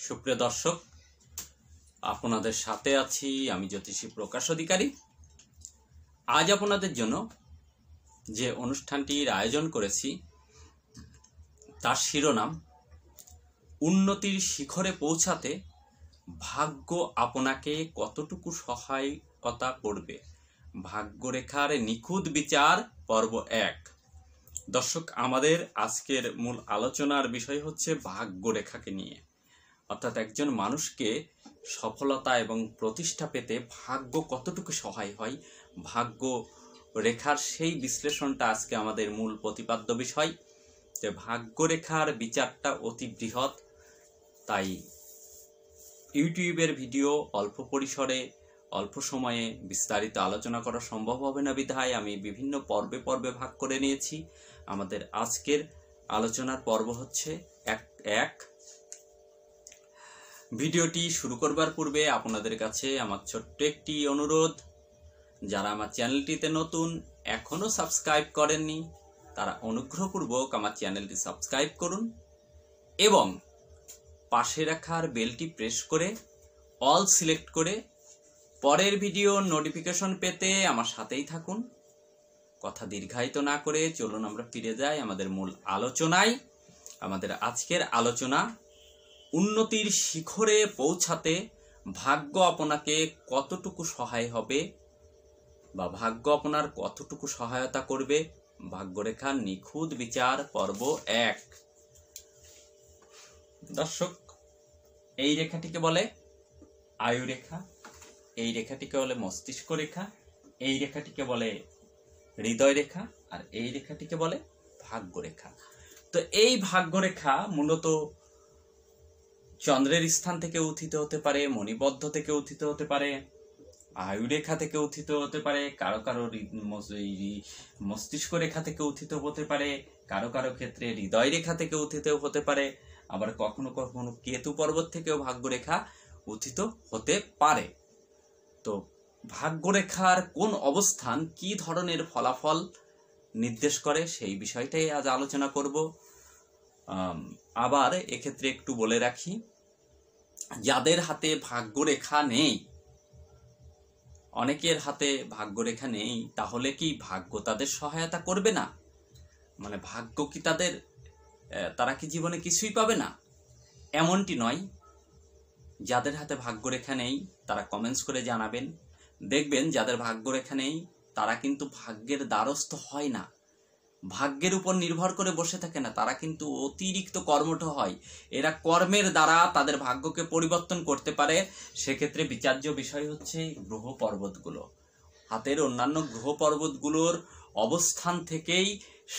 সুপ্রিয় দর্শক, আপনাদের সাথে আছি আমি জ্যোতিষী প্রকাশ অধিকারী। আজ আপনাদের জন্য যে অনুষ্ঠানটির আয়োজন করেছি তার শিরোনাম উন্নতির শিখরে পৌঁছাতে ভাগ্য আপনাকে কতটুকু সহায়তা করবে। ভাগ্যরেখার নিখুঁত বিচার পর্ব 1। দর্শক, আমাদের আজকের মূল আলোচনার বিষয় হচ্ছে ভাগ্যরেখাকে নিয়ে, অর্থাৎ একজন মানুষকে সফলতা এবং প্রতিষ্ঠা পেতে ভাগ্য কতটুকু সহায় হয়, ভাগ্য রেখার সেই বিশ্লেষণটা আজকে আমাদের মূল প্রতিপাদ্য বিষয়। যে ভাগ্যরেখার বিচারটা অতি বৃহৎ, তাই ইউটিউবের ভিডিও অল্প পরিসরে অল্প সময়ে বিস্তারিত আলোচনা করা সম্ভব হবে না বিধায় আমি বিভিন্ন পর্বে পর্বে ভাগ করে নিয়েছি। আমাদের আজকের আলোচনার পর্ব হচ্ছে এক। ভিডিওটি শুরু করবার পূর্বে আপনাদের কাছে আমার ছোট্ট একটি অনুরোধ, যারা আমার চ্যানেলটিতে নতুন এখনো সাবস্ক্রাইব করেননি তারা অনুগ্রহপূর্বক আমার চ্যানেলটি সাবস্ক্রাইব করুন এবং পাশে রাখার বেলটি প্রেস করে অল সিলেক্ট করে পরের ভিডিওর নোটিফিকেশন পেতে আমার সাথেই থাকুন। কথা দীর্ঘায়িত না করে চলুন আমরা ফিরে যাই আমাদের মূল আলোচনায়। আমাদের আজকের আলোচনা উন্নতির শিখরে পৌঁছাতে ভাগ্য আপনাকে কতটুকু সহায় হবে বা ভাগ্য আপনার কতটুকু সহায়তা করবে। ভাগ্যরেখার নিখুঁত বিচার পর্ব 1। দর্শক, এই রেখাটিকে বলে আয়ু রেখা, এই রেখাটিকে বলে মস্তিষ্ক রেখা, এই রেখাটিকে বলে হৃদয় রেখা, আর এই রেখাটিকে বলে ভাগ্যরেখা। তো এই ভাগ্যরেখা মূলত চন্দ্রের স্থান থেকে উত্থিত হতে পারে, মণিবদ্ধ থেকে উত্থিত হতে পারে, আয়ু রেখা থেকে উত্থিত হতে পারে, কারো কারো মস্তিষ্ক রেখা থেকে উত্থিত হতে পারে, কারো কারো ক্ষেত্রে হৃদয় রেখা থেকে উত্থিত হতে পারে, আবার কখনো কখনো কেতু পর্বত থেকেও ভাগ্যরেখা উত্থিত হতে পারে। তো ভাগ্যরেখার কোন অবস্থান কি ধরনের ফলাফল নির্দেশ করে সেই বিষয়টাই আজ আলোচনা করব। আবার এক্ষেত্রে একটু বলে রাখি, যাদের হাতে ভাগ্যরেখা নেই, অনেকের হাতে ভাগ্যরেখা নেই, তাহলে কি ভাগ্য তাদের সহায়তা করবে না? মানে ভাগ্য কি তারা কি জীবনে কিছুই পাবে না? এমনটি নয়। যাদের হাতে ভাগ্যরেখা নেই তারা কমেন্টস করে জানাবেন। দেখবেন যাদের ভাগ্যরেখা নেই তারা কিন্তু ভাগ্যের দ্বারস্থ হয় না, ভাগ্যের উপর নির্ভর করে বসে থাকে না, তারা কিন্তু অতিরিক্ত কর্মঠ হয়। এরা কর্মের দ্বারা তাদের ভাগ্যকে পরিবর্তন করতে পারে। সেক্ষেত্রে বিচার্য বিষয় হচ্ছে গ্রহ পর্বতগুলো। হাতের অন্যান্য গ্রহ পর্বতগুলোর অবস্থান থেকেই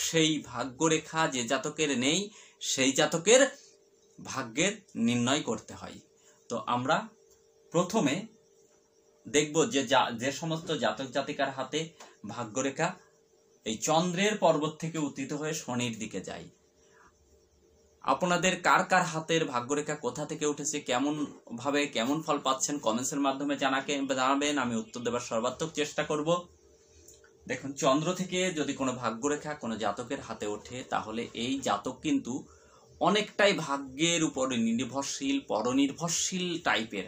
সেই ভাগ্যরেখা যে জাতকের নেই সেই জাতকের ভাগ্যের নির্ণয় করতে হয়। তো আমরা প্রথমে দেখব যে সমস্ত জাতক জাতিকার হাতে ভাগ্যরেখা এই চন্দ্রের পর্বত থেকে উত্থিত হয়ে শনির দিকে যায়। আপনাদের কার কার হাতের ভাগ্যরেখা কোথা থেকে উঠেছে, কেমন ফল পাচ্ছেন কমেন্টসের মাধ্যমে জানাবেন। আমি উত্তর দেবার সর্বাত্মক চেষ্টা করব। দেখুন, চন্দ্র থেকে যদি কোনো ভাগ্যরেখা কোনো জাতকের হাতে ওঠে তাহলে এই জাতক কিন্তু অনেকটাই ভাগ্যের উপর নির্ভরশীল, পরনির্ভরশীল টাইপের।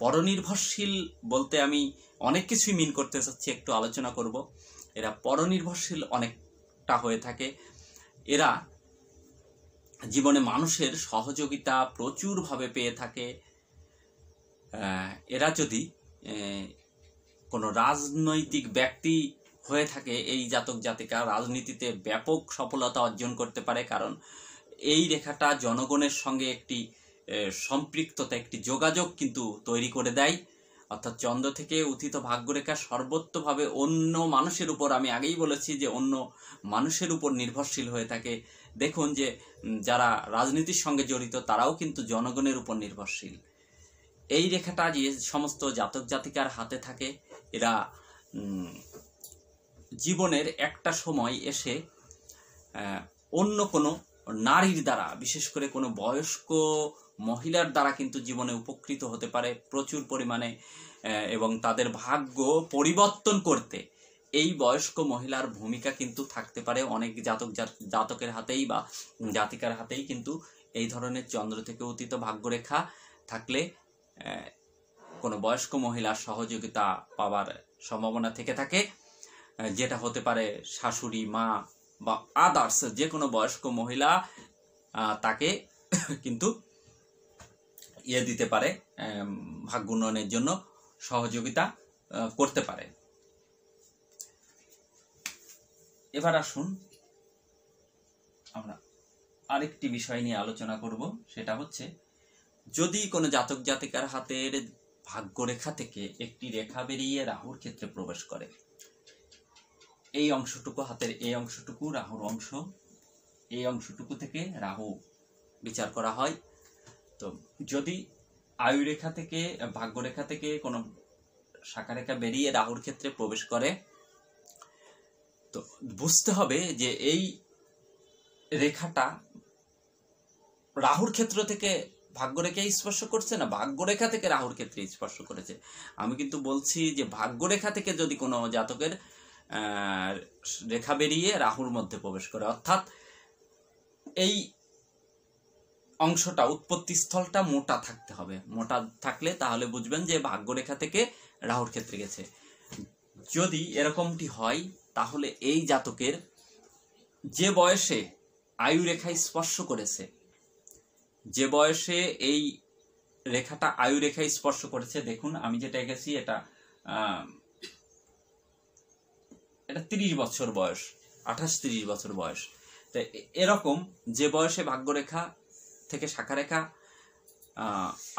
পরনির্ভরশীল বলতে আমি অনেক কিছুই মিন করতে চাচ্ছি, একটু আলোচনা করব। এরা পরনির্ভরশীল অনেকটা হয়ে থাকে। এরা জীবনে মানুষের সহযোগিতা প্রচুরভাবে পেয়ে থাকে। এরা যদি কোনো রাজনৈতিক ব্যক্তি হয়ে থাকে, এই জাতক জাতিকা রাজনীতিতে ব্যাপক সফলতা অর্জন করতে পারে, কারণ এই রেখাটা জনগণের সঙ্গে একটি সম্পৃক্ততা, একটি যোগাযোগ কিন্তু তৈরি করে দেয়। অর্থাৎ চন্দ্র থেকে উত্থিত ভাগ্যরেখা সর্বত্রভাবে অন্য মানুষের উপর, আমি আগেই বলেছি যে অন্য মানুষের উপর নির্ভরশীল হয়ে থাকে। দেখুন যে যারা রাজনীতির সঙ্গে জড়িত তারাও কিন্তু জনগণের উপর নির্ভরশীল। এই রেখাটা যে সমস্ত জাতক জাতিকার হাতে থাকে, এরা জীবনের একটা সময় এসে অন্য কোনো নারীর দ্বারা, বিশেষ করে কোনো বয়স্ক মহিলার দ্বারা কিন্তু জীবনে উপকৃত হতে পারে প্রচুর পরিমাণে, এবং তাদের ভাগ্য পরিবর্তন করতে এই বয়স্ক মহিলার ভূমিকা কিন্তু থাকতে পারে। অনেক জাতকের হাতেই বা জাতিকার হাতেই কিন্তু এই ধরনের চন্দ্র থেকে উত্থিত ভাগ্যরেখা থাকলে কোনো বয়স্ক মহিলার সহযোগিতা পাওয়ার সম্ভাবনা থেকে থাকে, যেটা হতে পারে শাশুড়ি, মা বা আদার্স যে কোনো বয়স্ক মহিলা তাকে কিন্তু দিতে পারে, ভাগ্য উন্নয়নের জন্য সহযোগিতা করতে পারে। এবার আসুন আমরা আরেকটি বিষয় নিয়ে আলোচনা করব, সেটা হচ্ছে যদি কোনো জাতক জাতিকার হাতের ভাগ্যরেখা থেকে একটি রেখা বেরিয়ে রাহুর ক্ষেত্রে প্রবেশ করে, এই অংশটুকু হাতের এই অংশটুকু রাহুর অংশ, এই অংশটুকু থেকে রাহু বিচার করা হয়। তো যদি আয়ুরেখা থেকে ভাগ্যরেখা থেকে কোনো শাখারেখা বেরিয়ে রাহুর ক্ষেত্রে প্রবেশ করে, তো বুঝতে হবে যে এই রেখাটা রাহুর ক্ষেত্র থেকে ভাগ্যরেখায় স্পর্শ করছে না ভাগ্যরেখা থেকে রাহুর ক্ষেত্রে স্পর্শ করেছে। আমি কিন্তু বলছি যে ভাগ্যরেখা থেকে যদি কোনো জাতকের রেখা বেরিয়ে রাহুর মধ্যে প্রবেশ করে, অর্থাৎ এই অংশটা উৎপত্তি স্থলটা মোটা থাকতে হবে। মোটা থাকলে তাহলে বুঝবেন যে ভাগ্যরেখা থেকে রাহুর ক্ষেত্রে গেছে। যদি এরকমটি হয় তাহলে এই জাতকের যে বয়সে আয়ুরেখায় স্পর্শ করেছে, যে বয়সে এই রেখাটা আয়ুরেখায় স্পর্শ করেছে, দেখুন আমি যেটা এঁকেছি এটা 30 বছর বয়স, 28-30 বছর বয়স। তো এরকম যে বয়সে ভাগ্যরেখা থেকে শাখারেখা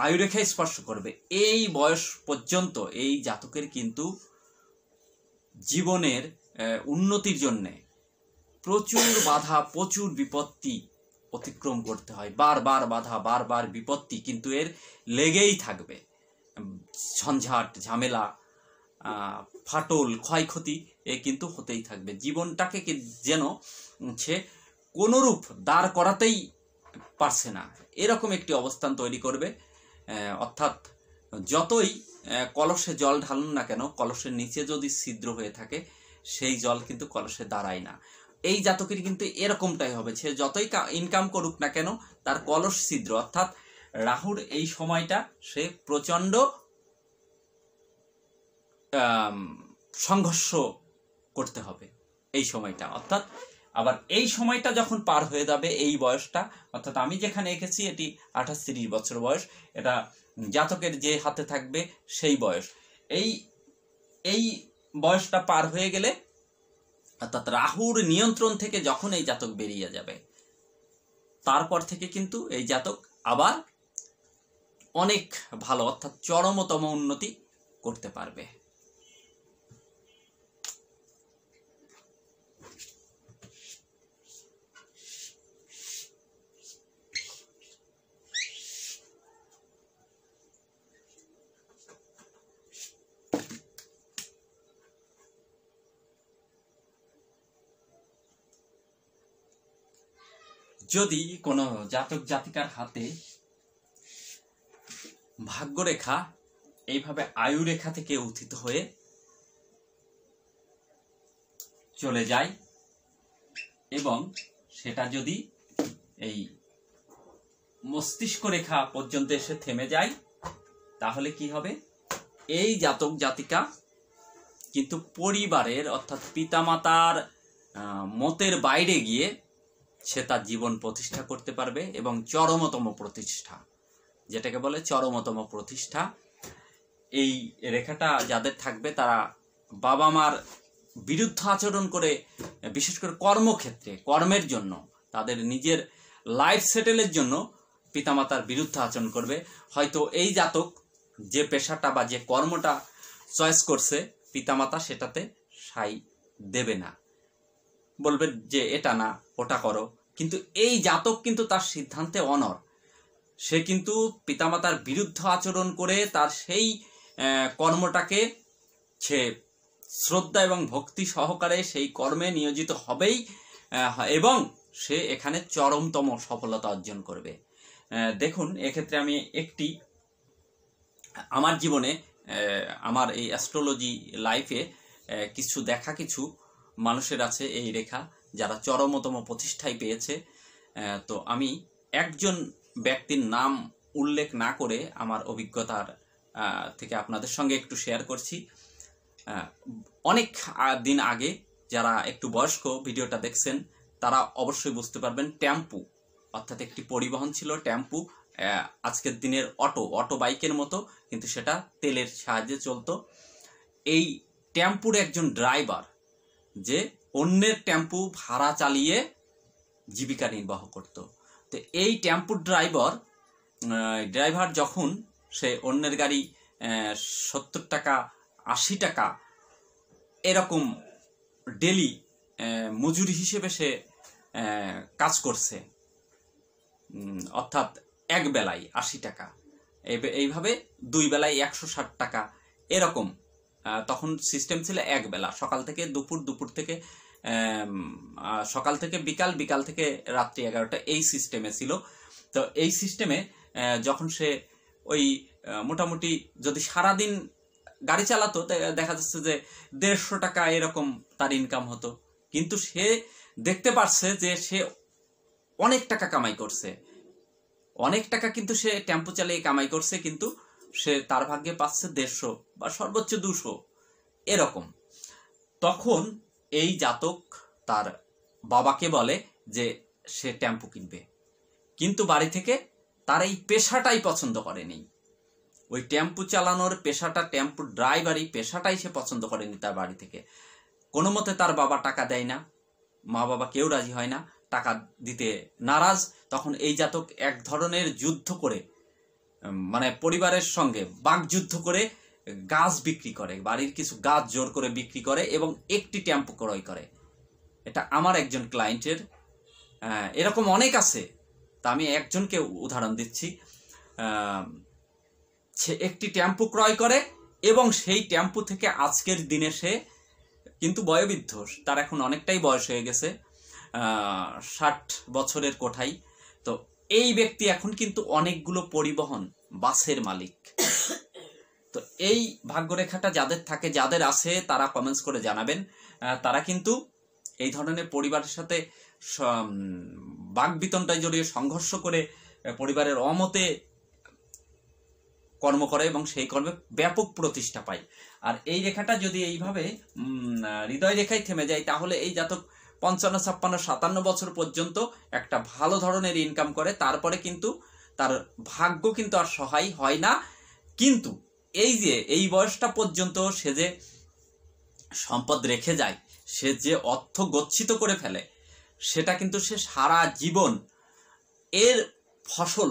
আয়ুরেখায় স্পর্শ করবে, এই বয়স পর্যন্ত এই জাতকের কিন্তু জীবনের উন্নতির জন্যে প্রচুর বাধা, প্রচুর বিপত্তি অতিক্রম করতে হয়। বারবার বাধা, বারবার বিপত্তি কিন্তু এর লেগেই থাকবে। ঝঞ্ঝাট, ঝামেলা, ফাটল, ক্ষয়ক্ষতি এ কিন্তু হতেই থাকবে। জীবনটাকে যেন সে কোনোরূপ দাঁড় করাতেই পারছে না, এরকম একটি অবস্থান তৈরি করবে। অর্থাৎ যতই কলসে জল ঢালুন না কেন, কলসের নিচে যদি ছিদ্র হয়ে থাকে সেই জল কিন্তু কলসে দাঁড়ায় না। এই জাতকের কিন্তু এরকমটাই হবে। সে যতই ইনকাম করুক না কেন তার কলস ছিদ্র, অর্থাৎ রাহুর এই সময়টা সে প্রচণ্ড সংঘর্ষ করতে হবে এই সময়টা। অর্থাৎ আবার এই সময়টা যখন পার হয়ে যাবে এই বয়সটা, অর্থাৎ আমি যেখানে এঁকেছি এটি 28-30 বছর বয়স, এটা জাতকের যে হাতে থাকবে সেই বয়স। এই বয়সটা পার হয়ে গেলে, অর্থাৎ রাহুর নিয়ন্ত্রণ থেকে যখন এই জাতক বেরিয়ে যাবে, তারপর থেকে কিন্তু এই জাতক আবার অনেক ভালো, অর্থাৎ চরমতম উন্নতি করতে পারবে। যদি কোনো জাতক জাতিকার হাতে ভাগ্যরেখা এইভাবে আয়ুরেখা থেকে উত্থিত হয়ে চলে যায় এবং সেটা যদি এই মস্তিষ্ক রেখা পর্যন্ত এসে থেমে যায়, তাহলে কি হবে? এই জাতক জাতিকা কিন্তু পরিবারের, অর্থাৎ পিতামাতার মতের বাইরে গিয়ে সে তার জীবন প্রতিষ্ঠা করতে পারবে এবং চরমতম প্রতিষ্ঠা, যেটাকে বলে চরমতম প্রতিষ্ঠা। এই রেখাটা যাদের থাকবে তারা বাবা মার বিরুদ্ধ আচরণ করে, বিশেষ করে কর্মক্ষেত্রে, কর্মের জন্য, তাদের নিজের লাইফ সেটেলের জন্য পিতামাতার বিরুদ্ধে আচরণ করবে। হয়তো এই জাতক যে পেশাটা বা যে কর্মটা চয়েস করছে, পিতামাতা সেটাতে সাই দেবে না, বলবে যে এটা না ওটা করো। কিন্তু এই জাতক কিন্তু তার সিদ্ধান্তে অনড়। সে কিন্তু পিতামাতার বিরুদ্ধে আচরণ করে তার সেই কর্মটাকে সে শ্রদ্ধা এবং ভক্তি সহকারে সেই কর্মে নিয়োজিত হবেই এবং সে এখানে চরমতম সফলতা অর্জন করবে। দেখুন, এক্ষেত্রে আমি একটি আমার জীবনে, আমার এই অ্যাস্ট্রোলজি লাইফে কিছু মানুষের আছে এই রেখা, যারা চরমতম প্রতিষ্ঠায় পেয়েছে। তো আমি একজন ব্যক্তির নাম উল্লেখ না করে আমার অভিজ্ঞতার থেকে আপনাদের সঙ্গে একটু শেয়ার করছি। অনেক দিন আগে যারা একটু বয়স্ক ভিডিওটা দেখছেন তারা অবশ্যই বুঝতে পারবেন। টেম্পু অর্থাৎ একটি পরিবহন ছিল টেম্পু, আজকের দিনের অটো বাইকের মতো, কিন্তু সেটা তেলের সাহায্যে চলতো। এই টেম্পুর একজন ড্রাইভার যে অন্যের টেম্পু ভাড়া চালিয়ে জীবিকা নির্বাহ করত। তো এই টেম্পুর ড্রাইভার যখন সে অন্যের গাড়ি 70 টাকা 80 টাকা এরকম ডেলি মজুরি হিসেবে সে কাজ করছে, অর্থাৎ এক বেলায় 80 টাকা, এইভাবে 2 বেলায় 160 টাকা এরকম। তখন সিস্টেম ছিল এক বেলা, সকাল থেকে দুপুর, দুপুর থেকে সকাল থেকে বিকাল, বিকাল থেকে রাত্রি 11টা, এই সিস্টেমে ছিল। তো এই সিস্টেমে যখন সে ওই মোটামুটি যদি সারাদিন গাড়ি চালাতো দেখা যাচ্ছে যে 150 টাকা এরকম তার ইনকাম হতো। কিন্তু সে দেখতে পারছে যে সে অনেক টাকা কামাই করছে, অনেক টাকা কিন্তু সে টেম্পো চালিয়ে কামাই করছে, কিন্তু সে তার ভাগ্যে পাচ্ছে 150 বা সর্বোচ্চ 200 এরকম। তখন এই জাতক তার বাবাকে বলে যে সে টেম্পো কিনবে, কিন্তু বাড়ি থেকে তার এই পেশাটাই পছন্দ করেনি। ওই টেম্পু চালানোর পেশাটা, টেম্পু ড্রাইভারি পেশাটাই সে পছন্দ করেনি তার বাড়ি থেকে। কোনো মতে তার বাবা টাকা দেয় না, মা বাবা কেউ রাজি হয় না, টাকা দিতে নারাজ। তখন এই জাতক এক ধরনের যুদ্ধ করে, মানে পরিবারের সঙ্গে বাকযুদ্ধ করে গাছ বিক্রি করে, বাড়ির কিছু গাছ জোর করে বিক্রি করে এবং একটি টেম্পু ক্রয় করে। এটা আমার একজন ক্লায়েন্টের, এরকম অনেক আছে, তা আমি একজনকে উদাহরণ দিচ্ছি। সে একটি টেম্পু ক্রয় করে এবং সেই টেম্পু থেকে আজকের দিনে সে কিন্তু বয়োবৃদ্ধ, তার এখন অনেকটাই বয়স হয়ে গেছে, 60 বছরের কোঠায়। তো এই ব্যক্তি এখন কিন্তু অনেকগুলো পরিবহন বাসের মালিক। তো এই ভাগ্যরেখাটা যাদের থাকে, যাদের আছে, তারা কমেন্টস করে জানাবেন। তারা কিন্তু এই ধরনের পরিবারের সাথে বাকবিতণ্ডায় জড়িয়ে সংঘর্ষ করে পরিবারের অমতে কর্ম করে এবং সেই কর্মে ব্যাপক প্রতিষ্ঠা পায়। আর এই রেখাটা যদি এইভাবে হৃদয় রেখায় থেমে যায়, তাহলে এই জাতক 55, 56, 57 বছর পর্যন্ত একটা ভালো ধরনের ইনকাম করে। তারপরে কিন্তু তার ভাগ্য কিন্তু আর সহায় হয় না। কিন্তু এই যে এই বয়সটা পর্যন্ত সে যে সম্পদ রেখে যায়, সে যে অর্থ গচ্ছিত করে ফেলে, সেটা কিন্তু সে সারা জীবন এর ফসল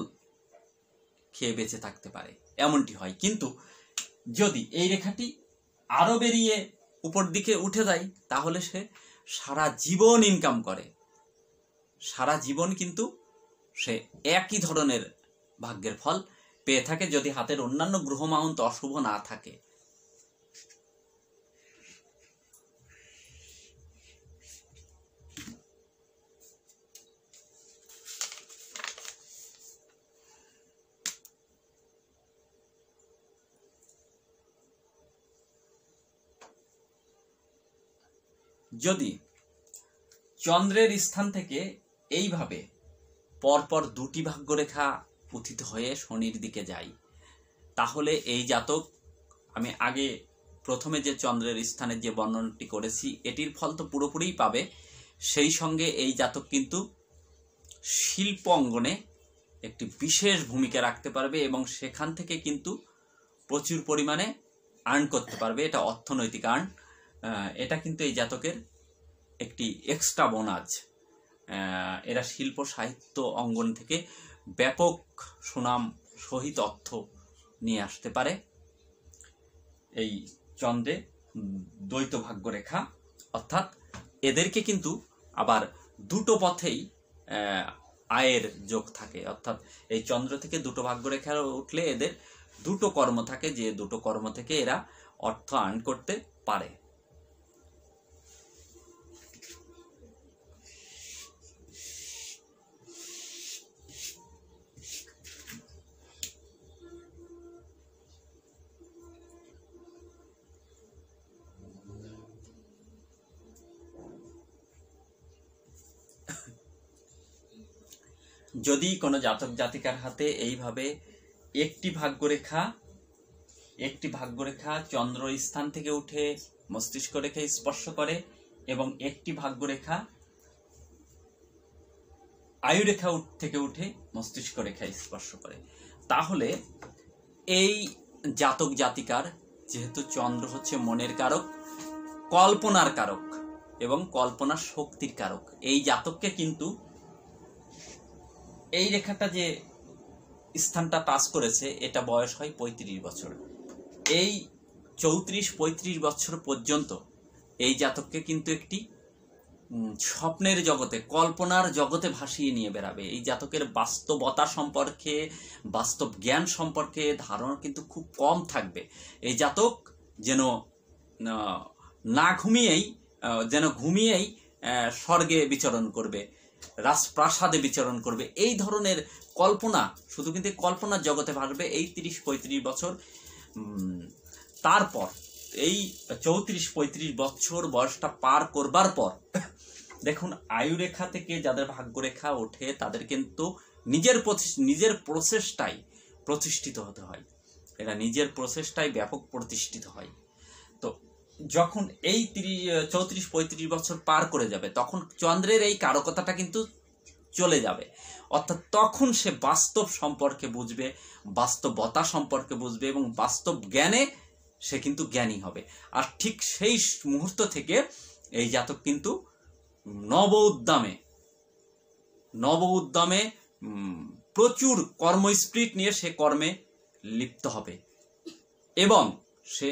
খেয়ে বেঁচে থাকতে পারে, এমনটি হয়। কিন্তু যদি এই রেখাটি আরো বেরিয়ে উপর দিকে উঠে যায়, তাহলে সে সারা জীবন ইনকাম করে, সারা জীবন কিন্তু সে একই ধরনের ভাগ্যের ফল পেয়ে থাকে, যদি হাতের অন্যান্য গ্রহ মাউন্ট অশুভ না থাকে। যদি চন্দ্রের স্থান থেকে এইভাবে পরপর 2টি ভাগ্যরেখা উত্থিত হয়ে শনির দিকে যায়, তাহলে এই জাতক, আমি আগে প্রথমে যে চন্দ্রের স্থানের যে বর্ণনাটি করেছি, এটির ফল তো পুরোপুরিই পাবে। সেই সঙ্গে এই জাতক কিন্তু শিল্প অঙ্গনে একটি বিশেষ ভূমিকা রাখতে পারবে এবং সেখান থেকে কিন্তু প্রচুর পরিমাণে আর্ন করতে পারবে। এটা অর্থনৈতিক আর্ন, এটা কিন্তু এই জাতকের একটি এক্সট্রা বোনাস। এরা শিল্প সাহিত্য অঙ্গন থেকে ব্যাপক সুনাম সহিত অর্থ নিয়ে আসতে পারে। এই চন্দ্রে দ্বৈত ভাগ্যরেখা, অর্থাৎ এদেরকে কিন্তু আবার 2টো পথেই আয়ের যোগ থাকে। অর্থাৎ এই চন্দ্র থেকে 2টো ভাগ্যরেখা উঠলে এদের 2টো কর্ম থাকে, যে 2টো কর্ম থেকে এরা অর্থ আর্ন করতে পারে। যদি কোনো জাতক জাতিকার হাতে এইভাবে একটি ভাগ্যরেখা চন্দ্র স্থান থেকে উঠে মস্তিষ্ক রেখা স্পর্শ করে এবং একটি ভাগ্যরেখা আয়ুরেখা থেকে উঠে মস্তিষ্ক রেখা স্পর্শ করে। তাহলে এই জাতক জাতিকার, যেহেতু চন্দ্র হচ্ছে মনের কারক, কল্পনার কারক এবং কল্পনার শক্তির কারক, এই জাতককে কিন্তু এই রেখাটা যে স্থানটা টাচ করেছে এটা বয়স হয় 35 বছর। এই 34-35 বছর পর্যন্ত এই জাতককে কিন্তু একটি স্বপ্নের জগতে, কল্পনার জগতে ভাসিয়ে নিয়ে বেড়াবে। এই জাতকের বাস্তবতা সম্পর্কে, বাস্তব জ্ঞান সম্পর্কে ধারণা কিন্তু খুব কম থাকবে। এই জাতক যেন না ঘুমিয়েই, ঘুমিয়েই স্বর্গে বিচরণ করবে, রাজপ্রাসাদে বিচরণ করবে, এই ধরনের কল্পনা, শুধু কিন্তু কল্পনার জগতে ভাসবে এই 30-35 বছর। তারপর এই 34-35 বছর বয়সটা পার করবার পর দেখুন, আয়ুরেখা থেকে যাদের ভাগ্যরেখা ওঠে তাদের কিন্তু নিজের প্রচেষ্টায় প্রতিষ্ঠিত হতে হয়। এরা নিজের প্রচেষ্টায় ব্যাপক প্রতিষ্ঠিত হয়। তো যখন এই 34-35 বছর পার করে যাবে তখন চন্দ্রের এই কারকতাটা কিন্তু চলে যাবে, অর্থাৎ তখন সে বাস্তব সম্পর্কে বুঝবে, বাস্তবতা সম্পর্কে বুঝবে এবং বাস্তব জ্ঞানে সে কিন্তু জ্ঞানী হবে। আর ঠিক সেই মুহূর্ত থেকে এই জাতক কিন্তু নব উদ্যমে প্রচুর কর্মস্পিরিট নিয়ে সে কর্মে লিপ্ত হবে এবং সে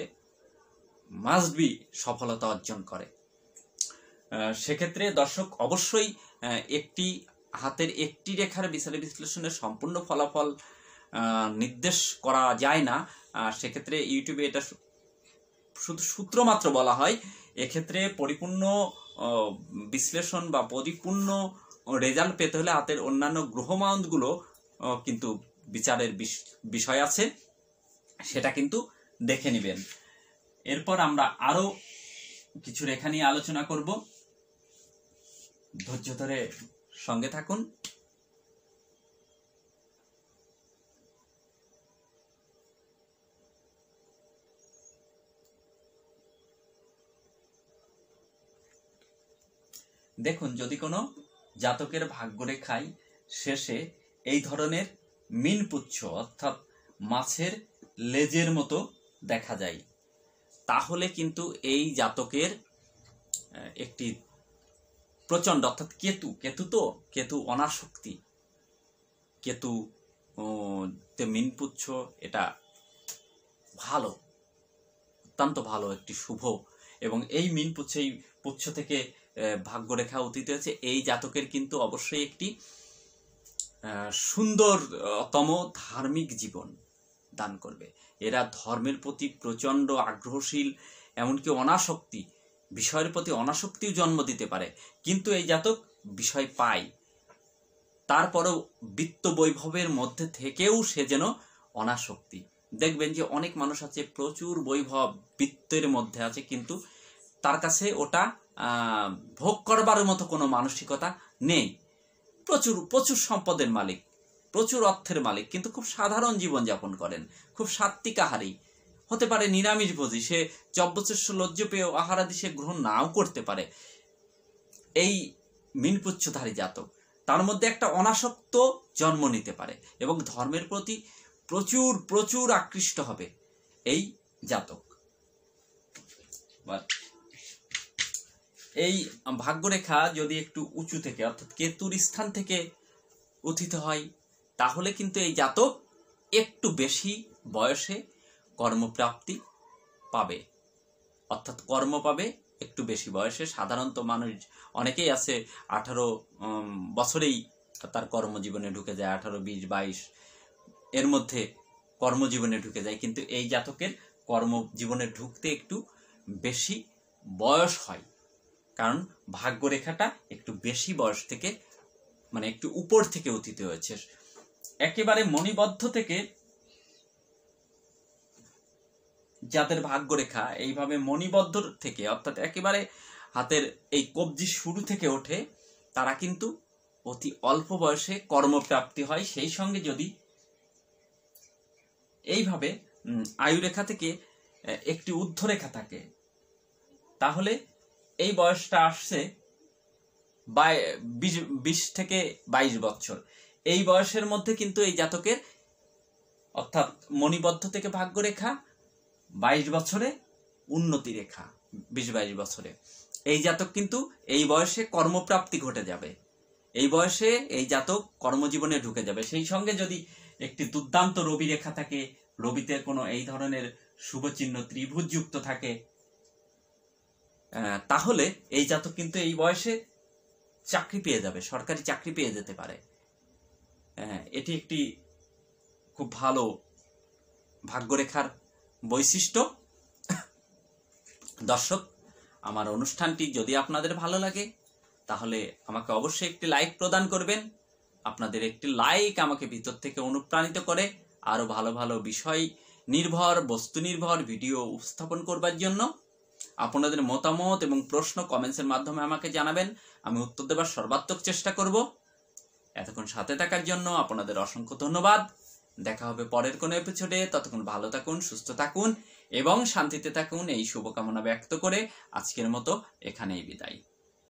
মাস্ট বি সফলতা অর্জন করে। সেক্ষেত্রে দর্শক অবশ্যই একটি হাতের একটি রেখার বিচার বিশ্লেষণের সম্পূর্ণ ফলাফল নির্দেশ করা যায় না। সেক্ষেত্রে ইউটিউবে এটা শুধু সূত্র মাত্র বলা হয়। এক্ষেত্রে পরিপূর্ণ বিশ্লেষণ বা পরিপূর্ণ রেজাল্ট পেতে হলে হাতের অন্যান্য গ্রহমানগুলো কিন্তু বিচারের বিষয় আছে, সেটা কিন্তু দেখে নেবেন। এরপর আমরা আরো কিছু রেখা নিয়ে আলোচনা করব, ধৈর্য ধরে সঙ্গে থাকুন। দেখুন, যদি কোনো জাতকের ভাগ্যরেখায় শেষে এই ধরনের মিনপুচ্ছ অর্থাৎ মাছের লেজের মতো দেখা যায়, তাহলে কিন্তু এই জাতকের একটি প্রচণ্ড, অর্থাৎ কেতু অনাসক্তি, কেতু মিনপুচ্ছ এটা ভালো, অত্যন্ত ভালো, একটি শুভ। এবং এই পুচ্ছ থেকে ভাগ্যরেখা অতীত হয়েছে, এই জাতকের কিন্তু অবশ্যই একটি সুন্দরতম ধার্মিক জীবন দান করবে। এরা ধর্মের প্রতি প্রচণ্ড আগ্রহশীল, এমনকি বিষয়ের প্রতি অনাসক্তিও জন্ম দিতে পারে। কিন্তু এই জাতক বিষয় পায়, তারপরেও বিত্ত বৈভবের মধ্যে থেকেও সে যেন অনাসক্তি। দেখবেন যে অনেক মানুষ আছে প্রচুর বৈভব বিত্তের মধ্যে আছে, কিন্তু তার কাছে ওটা ভোগ করবার মতো কোনো মানসিকতা নেই। প্রচুর সম্পদের মালিক, প্রচুর অর্থের মালিক, কিন্তু খুব সাধারণ জীবন যাপন করেন, খুব সাত্ত্বিক আহারী হতে পারে, নিরামিষ ভোজী, সে চব্যচস্য লজ্জপেয় আহারাদি সে গ্রহণ নাও করতে পারে। এই মিনপুচ্ছধারী জাতক, তার মধ্যে একটা অনাসক্ত জন্ম নিতে পারে এবং ধর্মের প্রতি প্রচুর আকৃষ্ট হবে এই জাতক। এই ভাগ্যরেখা যদি একটু উঁচু থেকে, অর্থাৎ কেতুর স্থান থেকে উত্থিত হয়, তাহলে কিন্তু এই জাতক একটু বেশি বয়সে কর্মপ্রাপ্তি পাবে, অর্থাৎ কর্ম পাবে একটু বেশি বয়সে। সাধারণত মানুষ অনেকেই আছে 18 বছরেই তার কর্মজীবনে ঢুকে যায়, 18, 20, 22 এর মধ্যে কর্মজীবনে ঢুকে যায়। কিন্তু এই জাতকের কর্মজীবনে ঢুকতে একটু বেশি বয়স হয়, কারণ ভাগ্যরেখাটা একটু বেশি বয়স থেকে, মানে একটু উপর থেকে উত্থিত হয়েছে। একেবারে মণিবদ্ধ থেকে যাদের ভাগ্যরেখা এইভাবে মণিবদ্ধ থেকে, অর্থাৎ একেবারে হাতের এই কবজি শুরু থেকে ওঠে, তারা কিন্তু অতি অল্প বয়সে কর্মপ্রাপ্তি হয়। সেই সঙ্গে যদি এইভাবে আয়ুরেখা থেকে একটি ঊর্ধ্বরেখা থাকে, তাহলে এই বয়সটা আসছে 20 থেকে 22 বছর। এই বয়সের মধ্যে কিন্তু এই জাতকের অর্থাৎ মণিবদ্ধ থেকে ভাগ্যরেখা 22 বছরে উন্নতি রেখা, 20-22 বছরে এই জাতক কিন্তু এই বয়সে কর্মপ্রাপ্তি ঘটে যাবে। এই বয়সে এই জাতক কর্মজীবনে ঢুকে যাবে। সেই সঙ্গে যদি একটি দুর্দান্ত রবি রেখা থাকে, রবিতে কোনো এই ধরনের শুভচিহ্ন ত্রিভুজ যুক্ত থাকে, তাহলে এই জাতক কিন্তু এই বয়সে চাকরি পেয়ে যাবে, সরকারি চাকরি পেয়ে যেতে পারে। এটি একটি খুব ভালো ভাগ্যরেখার বৈশিষ্ট্য। দর্শক, আমার অনুষ্ঠানটি যদি আপনাদের ভালো লাগে তাহলে আমাকে অবশ্যই একটি লাইক প্রদান করবেন। আপনাদের একটি লাইক আমাকে ভিতর থেকে অনুপ্রাণিত করে আরো ভালো ভালো বিষয় নির্ভর, বস্তু নির্ভর ভিডিও উপস্থাপন করবার জন্য। আপনাদের মতামত এবং প্রশ্ন কমেন্টসের মাধ্যমে আমাকে জানাবেন, আমি উত্তর দেবার সর্বাত্মক চেষ্টা করব। এতক্ষণ সাথে থাকার জন্য আপনাদের অসংখ্য ধন্যবাদ। দেখা হবে পরের কোনো এপিসোডে। ততক্ষণ ভালো থাকুন, সুস্থ থাকুন এবং শান্তিতে থাকুন, এই শুভকামনা ব্যক্ত করে আজকের মতো এখানেই বিদায়।